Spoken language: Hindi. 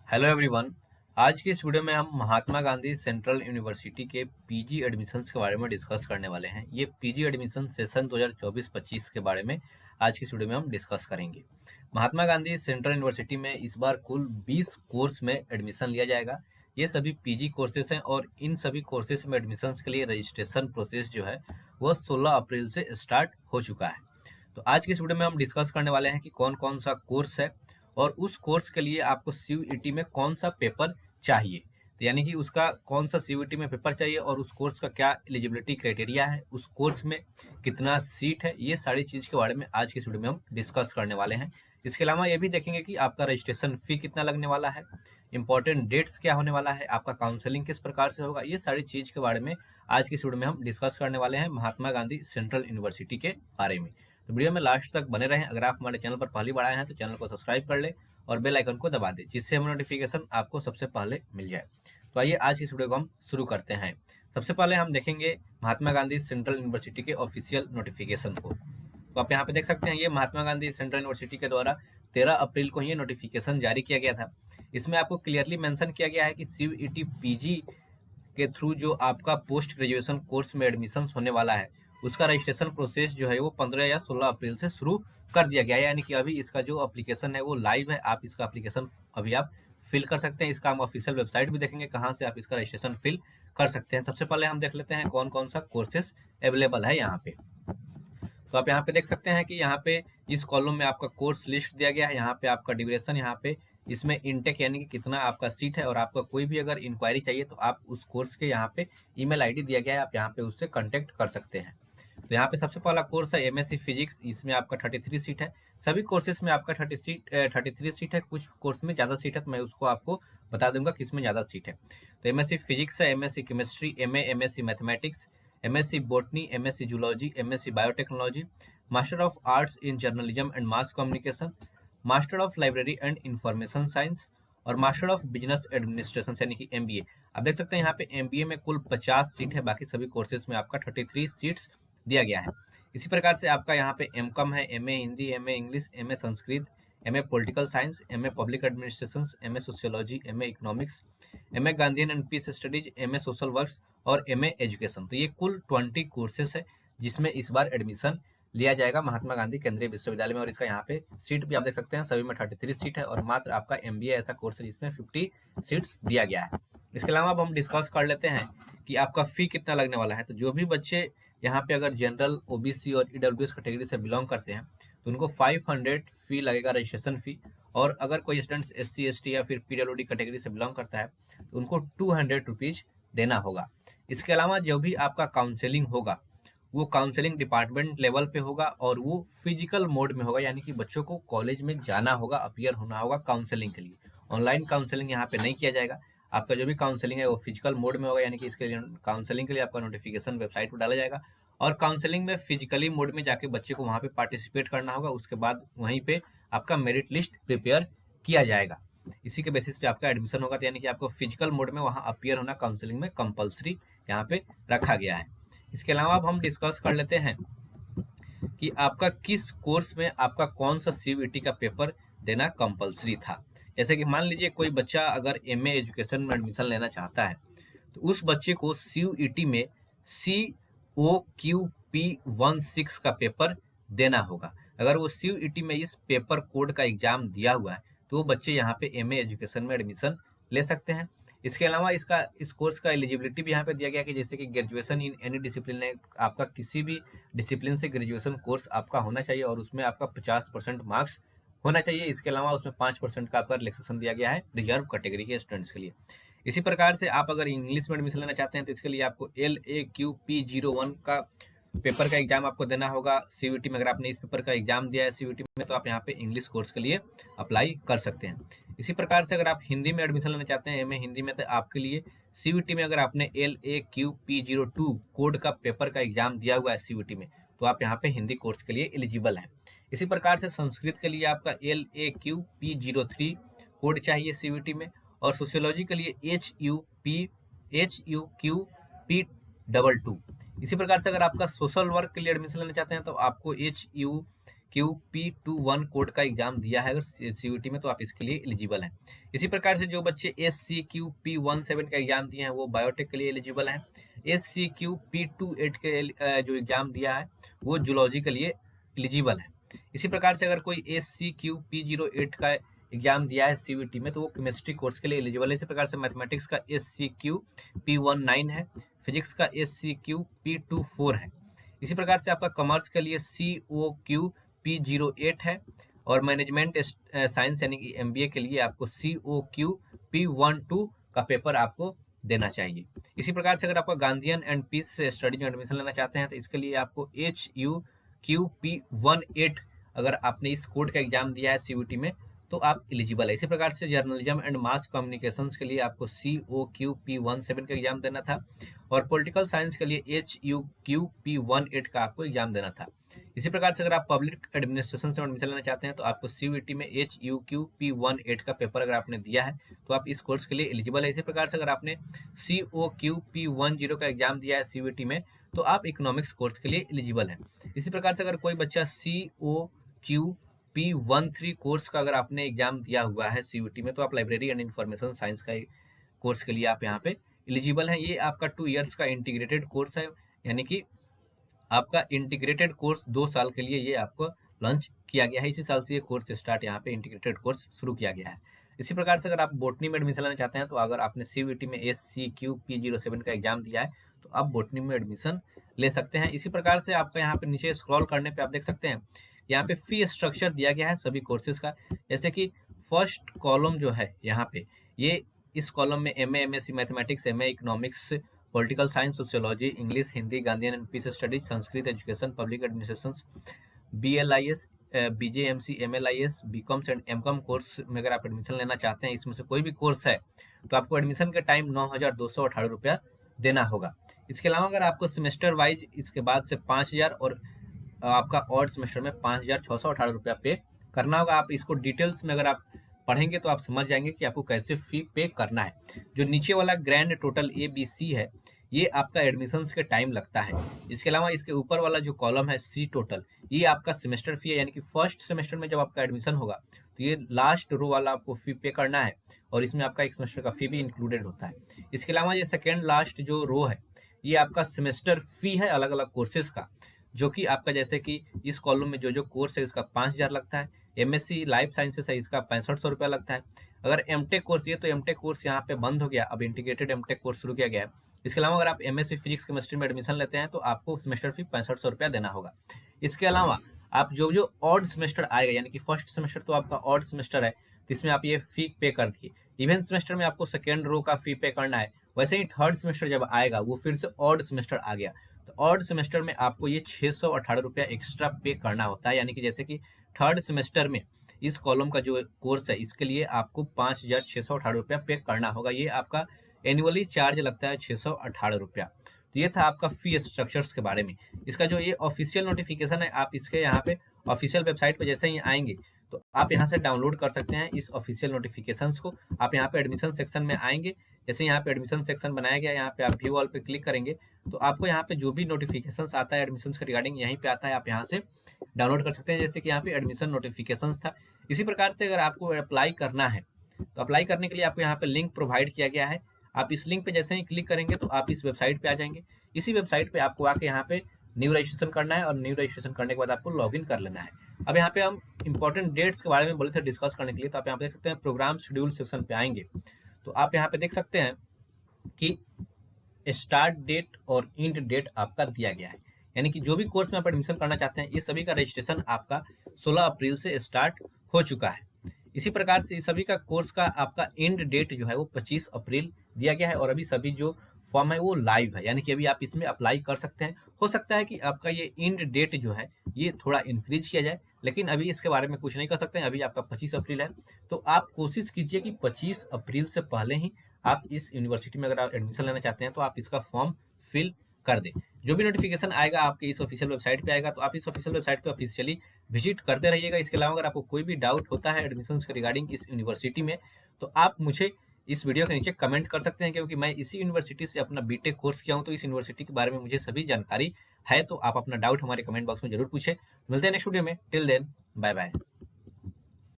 Hello everyone. आज की इस वीडियो में हम महात्मा गांधी सेंट्रल यूनिवर्सिटी के पीजी एडमिशन्स के बारे में डिस्कस करने वाले हैं। ये पीजी एडमिशन सेशन 2024-25 के बारे में आज की इस वीडियो में हम डिस्कस करेंगे। महात्मा गांधी सेंट्रल यूनिवर्सिटी में इस बार कुल 20 कोर्स में एडमिशन लिया जाएगा। ये सभी पीजी कोर्सेज हैं और इन सभी कोर्सेज में एडमिशन के लिए रजिस्ट्रेशन प्रोसेस जो है वह 16 अप्रैल से स्टार्ट हो चुका है। तो आज की इस वीडियो में हम डिस्कस करने वाले हैं कि कौन कौन सा कोर्स है और उस कोर्स के लिए आपको सीयूईटी में कौन सा पेपर चाहिए। तो यानी कि उसका कौन सा सीयूईटी में पेपर चाहिए और उस कोर्स का क्या एलिजिबिलिटी क्राइटेरिया है, उस कोर्स में कितना सीट है, ये सारी चीज़ के बारे में आज की इस वीडियो में हम डिस्कस करने वाले हैं। इसके अलावा ये भी देखेंगे कि आपका रजिस्ट्रेशन फ़ी कितना लगने वाला है, इंपॉर्टेंट डेट्स क्या होने वाला है, आपका काउंसलिंग किस प्रकार से होगा, ये सारी चीज़ के बारे में आज की इस वीडियो में हम डिस्कस करने वाले हैं महात्मा गांधी सेंट्रल यूनिवर्सिटी के बारे में। तो वीडियो में लास्ट तक बने रहें। अगर आप हमारे चैनल पर पहली बार आए हैं तो चैनल को सब्सक्राइब कर ले और बेल आइकन को दबा दें, जिससे हमारी नोटिफिकेशन आपको सबसे पहले मिल जाए। तो आइए आज की इस वीडियो को हम शुरू करते हैं। सबसे पहले हम देखेंगे महात्मा गांधी सेंट्रल यूनिवर्सिटी के ऑफिशियल नोटिफिकेशन को। तो आप यहाँ पे देख सकते हैं, ये महात्मा गांधी सेंट्रल यूनिवर्सिटी के द्वारा 13 अप्रैल को ये नोटिफिकेशन जारी किया गया था। इसमें आपको क्लियरली मेंशन किया गया है कि सीयूईटी पीजी के थ्रू जो आपका पोस्ट ग्रेजुएशन कोर्स में एडमिशन होने वाला है, उसका रजिस्ट्रेशन प्रोसेस जो है वो 15 या 16 अप्रैल से शुरू कर दिया गया है। यानी कि अभी इसका जो एप्लीकेशन है वो लाइव है। आप इसका एप्लीकेशन अभी आप फिल कर सकते हैं। इसका हम ऑफिशियल वेबसाइट भी देखेंगे कहाँ से आप इसका रजिस्ट्रेशन फिल कर सकते हैं। सबसे पहले हम देख लेते हैं कौन कौन सा कोर्सेस अवेलेबल है यहाँ पे। तो आप यहाँ पे देख सकते हैं कि यहाँ पे इस कॉलम में आपका कोर्स लिस्ट दिया गया है। यहाँ पे आपका ड्यूरेशन, यहाँ पे इसमें इनटेक यानी कि कितना आपका सीट है, और आपका कोई भी अगर इंक्वायरी चाहिए तो आप उस कोर्स के यहाँ पे ईमेल आईडी दिया गया है, आप यहाँ पे उससे कांटेक्ट कर सकते हैं। तो यहाँ पे सबसे पहला कोर्स है एमएससी फिजिक्स। इसमें आपका 33 सीट है। सभी कोर्सेज में आपका 33 सीट है। कुछ कोर्स में ज़्यादा सीट है तो मैं उसको आपको बता दूंगा किसमें ज़्यादा सीट है। तो एमएससी फिजिक्स है, MSc chemistry, MSc mathematics, MSc botany, MSc zoology, MSc biotechnology, master of arts in journalism and mass communication, master of library and information science और मास्टर ऑफ बिजनेस एडमिनिस्ट्रेशन यानी कि एमबीए। आप देख सकते हैं यहाँ पे एमबीए में कुल 50 सीट है। बाकी सभी कोर्सेज में आपका 33 सीट्स दिया गया है। इसी प्रकार से आपका यहाँ पे एमकॉम है, MA Hindi, MA English, MA Sanskrit, MA political science, MA public administration, MA sociology, MA economics, MA Gandhian and peace studies, MA social works और एमए एजुकेशन। तो ये कुल 20 कोर्सेस है जिसमें इस बार एडमिशन लिया जाएगा महात्मा गांधी केंद्रीय विश्वविद्यालय में। और इसका यहाँ पे सीट भी आप देख सकते हैं, सभी में 33 सीट है और मात्र आपका एमबीए ऐसा कोर्स है जिसमें 50 सीट्स दिया गया है। इसके अलावा अब हम डिस्कस कर लेते हैं कि आपका फी कितना लगने वाला है। तो जो भी बच्चे यहाँ पे अगर जनरल, ओबीसी और ईडब्ल्यूएस कैटेगरी से बिलोंग करते हैं तो उनको 500 फी लगेगा, रजिस्ट्रेशन फी। और अगर कोई स्टूडेंट्स एससी, एसटी या फिर पीडब्ल्यूडी कैटेगरी से बिलोंग करता है तो उनको 200 रुपीज देना होगा। इसके अलावा जो भी आपका काउंसलिंग होगा वो काउंसलिंग डिपार्टमेंट लेवल पे होगा और वो फिजिकल मोड में होगा, यानी कि बच्चों को कॉलेज में जाना होगा, अपीयर होना होगा काउंसलिंग के लिए। ऑनलाइन काउंसलिंग यहाँ पे नहीं किया जाएगा। आपका जो भी काउंसलिंग है वो फिजिकल मोड में होगा, यानी कि इसके लिए काउंसलिंग के लिए आपका नोटिफिकेशन वेबसाइट पर डाला जाएगा और काउंसलिंग में फिजिकली मोड में जाके बच्चे को वहाँ पे पार्टिसिपेट करना होगा। उसके बाद वहीं पे आपका मेरिट लिस्ट प्रिपेयर किया जाएगा। इसी के बेसिस पे आपका एडमिशन होगा। तो यानी कि आपको फिजिकल मोड में वहाँ अपीयर होना काउंसलिंग में कंपलसरी यहाँ पे रखा गया है। इसके अलावा अब हम डिस्कस कर लेते हैं कि आपका किस कोर्स में आपका कौन सा सीयूईटी का पेपर देना कंपलसरी था। जैसे कि मान लीजिए कोई बच्चा अगर एमए एजुकेशन में एडमिशन लेना चाहता है तो उस बच्चे को सीयूईटी में COQP16 का पेपर देना होगा। अगर वो सीयूईटी में इस पेपर कोड का एग्जाम दिया हुआ है तो वो बच्चे यहाँ पे एमए एजुकेशन में एडमिशन ले सकते हैं। इसके अलावा इस कोर्स का एलिजिबिलिटी भी यहाँ पे दिया गया कि जैसे कि ग्रेजुएशन इन एनी डिसिप्लिन है, आपका किसी भी डिसिप्लिन से ग्रेजुएशन कोर्स आपका होना चाहिए और उसमें आपका 50% मार्क्स होना चाहिए। इसके अलावा उसमें 5% का आपका रिलैक्सेशन दिया गया है रिजर्व कैटेगरी के स्टूडेंट्स के लिए। इसी प्रकार से आप अगर इंग्लिश में एडमिशन लेना चाहते हैं तो इसके लिए आपको LAQP01 का पेपर का एग्जाम आपको देना होगा सीयूईटी में। अगर आपने इस पेपर का एग्जाम दिया है सीयूईटी में तो आप यहाँ पे इंग्लिश कोर्स के लिए अप्लाई कर सकते हैं। इसी प्रकार से अगर आप हिंदी में एडमिशन लेना चाहते हैं एमए हिंदी में, तो आपके लिए सीयूईटी में अगर आपने LAQP02 कोड का पेपर का एग्जाम दिया हुआ है सीयूईटी में तो आप यहाँ पे हिंदी कोर्स के लिए एलिजिबल हैं। इसी प्रकार से संस्कृत के लिए आपका LAQP03 कोड चाहिए सीयूईटी में और सोशियोलॉजी के लिए HUQP22। इसी प्रकार से अगर आपका सोशल वर्क के लिए एडमिशन लेना चाहते हैं तो आपको SCQP21 कोड का एग्जाम दिया है अगर CUET में, तो आप इसके लिए एलिजिबल हैं। इसी प्रकार से जो बच्चे SCQP17 का एग्जाम दिए हैं वो बायोटेक के लिए एलिजिबल हैं। SCQP28 के जो एग्जाम दिया है वो जूलॉजी के लिए एलिजिबल है। इसी प्रकार से अगर कोई SCQP08 का एग्जाम दिया है CUET में तो वो केमिस्ट्री कोर्स के लिए एलिजिबल है। इसी प्रकार से मैथमेटिक्स का SCQP19 है, फिजिक्स का SCQP24 है। इसी प्रकार से आपका कॉमर्स के लिए COQP08 है और मैनेजमेंट साइंस यानी कि MBA के लिए आपको COQP12 का पेपर आपको देना चाहिए। इसी प्रकार से अगर आपका गांधीयन एंड पीस स्टडी में एडमिशन लेना चाहते हैं तो इसके लिए आपको HUQP18 अगर आपने इस कोड का एग्जाम दिया है CUET में तो आप एलिजिबल है। इसी प्रकार से जर्नलिज्म एंड मास कम्युनिकेशंस के लिए आपको COQP17 का एग्जाम देना था और पॉलिटिकल साइंस के लिए HUQP18 का आपको एग्जाम देना था। इसी प्रकार से अगर आप पब्लिक एडमिनिस्ट्रेशन से एडमिशन लेना चाहते हैं तो आपको CUET में HUQP18 का पेपर अगर आपने दिया है तो आप इस कोर्स के लिए एलिजिबल है। इसी प्रकार से अगर आपने COQP10 का एग्जाम दिया है CUET में तो आप इकोनॉमिक्स कोर्स के लिए एलिजिबल हैं। इसी प्रकार से अगर कोई बच्चा COQP13 कोर्स का अगर आपने एग्जाम दिया हुआ है CUET में तो आप लाइब्रेरी एंड इंफॉर्मेशन साइंस का कोर्स के लिए आप यहाँ पे एलिजिबल है। ये आपका 2 इयर्स का इंटीग्रेटेड कोर्स है, यानी कि आपका इंटीग्रेटेड कोर्स 2 साल के लिए ये आपको लॉन्च किया गया है। इसी साल से ये कोर्स स्टार्ट यहाँ पे इंटीग्रेटेड कोर्स शुरू किया गया है। इसी प्रकार से अगर आप बॉटनी में एडमिशन लेना चाहते हैं तो अगर आपने CUET में SCQP07 का एग्जाम दिया है तो आप बॉटनी में एडमिशन ले सकते हैं। इसी प्रकार से आपका यहाँ पे नीचे स्क्रॉल करने पे आप देख सकते हैं यहाँ पे फी स्ट्रक्चर दिया गया है सभी कोर्सेज का। जैसे कि फर्स्ट कॉलम जो है यहाँ पे ये इस कॉलम में MA MSc mathematics, MA economics, political science, sociology, English, Hindi, Gandhian and peace studies, Sanskrit, education, public administration, BLIS, BJMC, MLIS, BComs and MCom course में अगर आप एडमिशन लेना चाहते हैं इसमें से कोई भी कोर्स है तो आपको एडमिशन के टाइम 9,218 रुपया देना होगा। इसके अलावा अगर आपको सेमेस्टर वाइज इसके बाद से 5,000 और आपका ऑड सेमेस्टर में 5,618 रुपया पे करना होगा। आप इसको डिटेल्स में अगर आप पढ़ेंगे तो आप समझ जाएंगे कि आपको कैसे फी पे करना है। जो नीचे वाला ग्रैंड टोटल ABC है ये आपका एडमिशन के टाइम लगता है। इसके अलावा इसके ऊपर वाला जो कॉलम है C टोटल ये आपका सेमेस्टर फी है, यानी कि फर्स्ट सेमेस्टर में जब आपका एडमिशन होगा तो ये लास्ट रो वाला आपको फी पे करना है और इसमें आपका एक सेमेस्टर का फी भी इंक्लूडेड होता है। इसके अलावा ये सेकेंड लास्ट जो रो है ये आपका सेमेस्टर फी है अलग अलग कोर्सेज का, जो कि आपका जैसे कि इस कॉलम में जो कोर्स है इसका 5,000 लगता है। MSc लाइफ साइंसेस है इसका 6500 रुपया लगता है। अगर MTech कोर्स ये तो MTech कोर्स यहाँ पे बंद हो गया, अब इंटीग्रेटेड MTech कोर्स शुरू किया गया है। इसके अलावा अगर आप MSc फिजिक्स केमिस्ट्री में एडमिशन लेते हैं तो आपको सेमेस्टर फी 6500 रुपया देना होगा। इसके अलावा आप जो ऑड सेमेस्टर आएगा, यानी कि फर्स्ट सेमेस्टर तो आपका ऑड सेमेस्टर है तो इसमें आप ये फी पे कर दिए। इवेंट सेमेस्टर में आपको सेकेंड रो का फी पे करना है। वैसे ही थर्ड सेमेस्टर जब आएगा वो फिर से ऑड सेमेस्टर आ गया तो ऑड सेमेस्टर में आपको ये 618 रुपया एक्स्ट्रा पे करना होता है। यानी कि जैसे कि थर्ड सेमेस्टर में इस कॉलम का जो कोर्स है इसके लिए आपको 5,618 रुपया पे करना होगा। ये आपका एनुअली चार्ज लगता है 618 रुपया। तो ये था आपका फी स्ट्रक्चर्स के बारे में। इसका जो ये ऑफिशियल नोटिफिकेशन है आप इसके यहाँ पे ऑफिशियल वेबसाइट पे जैसे ही आएंगे तो आप यहाँ से डाउनलोड कर सकते हैं इस ऑफिशियल नोटिफिकेशंस को। आप यहाँ पे एडमिशन सेक्शन में आएंगे, जैसे यहाँ पे एडमिशन सेक्शन बनाया गया यहाँ पे आप व्यू ऑल पे क्लिक करेंगे तो आपको यहाँ पे जो भी नोटिफिकेशंस आता है एडमिशन के रिगार्डिंग यहीं पे आता है, आप यहाँ से डाउनलोड कर सकते हैं। जैसे कि यहाँ पे एडमिशन नोटिफिकेशंस था। इसी प्रकार से अगर आपको अप्लाई करना है तो अप्लाई करने के लिए आपको यहाँ पे लिंक प्रोवाइड किया गया है। आप इस लिंक पे जैसे ही क्लिक करेंगे तो आप इस वेबसाइट पे आ जाएंगे। इसी वेबसाइट पे आपको आके यहाँ पे न्यू रजिस्ट्रेशन करना है और न्यू रजिस्ट्रेशन करने के बाद आपको लॉगिन कर लेना है। अब यहाँ पे हम इंपॉर्टेंट डेट्स के बारे में बोले थे डिस्कस करने के लिए, तो आप यहाँ पे देख सकते हैं प्रोग्राम शेड्यूल सेक्शन पे आएंगे तो आप यहाँ पे देख सकते हैं कि स्टार्ट डेट और एंड डेट आपका दिया गया है। यानी कि जो भी कोर्स में आप एडमिशन करना चाहते हैं ये सभी का रजिस्ट्रेशन आपका 16 अप्रैल से स्टार्ट हो चुका है। इसी प्रकार से सभी का कोर्स का आपका एंड डेट जो है वो 25 अप्रैल दिया गया है और अभी सभी जो फॉर्म है वो लाइव है, यानी कि अभी आप इसमें अप्लाई कर सकते हैं। हो सकता है कि आपका ये एंड डेट जो है ये थोड़ा इंक्रीज किया जाए, लेकिन अभी इसके बारे में कुछ नहीं कर सकते हैं। अभी आपका 25 अप्रैल है तो आप कोशिश कीजिए कि 25 अप्रैल से पहले ही आप इस यूनिवर्सिटी में अगर आप एडमिशन लेना चाहते हैं तो आप इसका फॉर्म फिल कर दें। जो भी नोटिफिकेशन आएगा आपके इस ऑफिशियल वेबसाइट पे आएगा तो आप इस ऑफिशियल वेबसाइट पे ऑफिशियली विजिट करते रहिएगा। इसके अलावा अगर आपको कोई भी डाउट होता है एडमिशन के रिगार्डिंग इस यूनिवर्सिटी में तो आप मुझे इस वीडियो के नीचे कमेंट कर सकते हैं, क्योंकि मैं इसी यूनिवर्सिटी से अपना बीटेक कोर्स किया हूँ तो इस यूनिवर्सिटी के बारे में मुझे सभी जानकारी है तो आप अपना डाउट हमारे कमेंट बॉक्स में जरूर पूछें। मिलते हैं नेक्स्ट वीडियो में, टिल देन बाय बाय।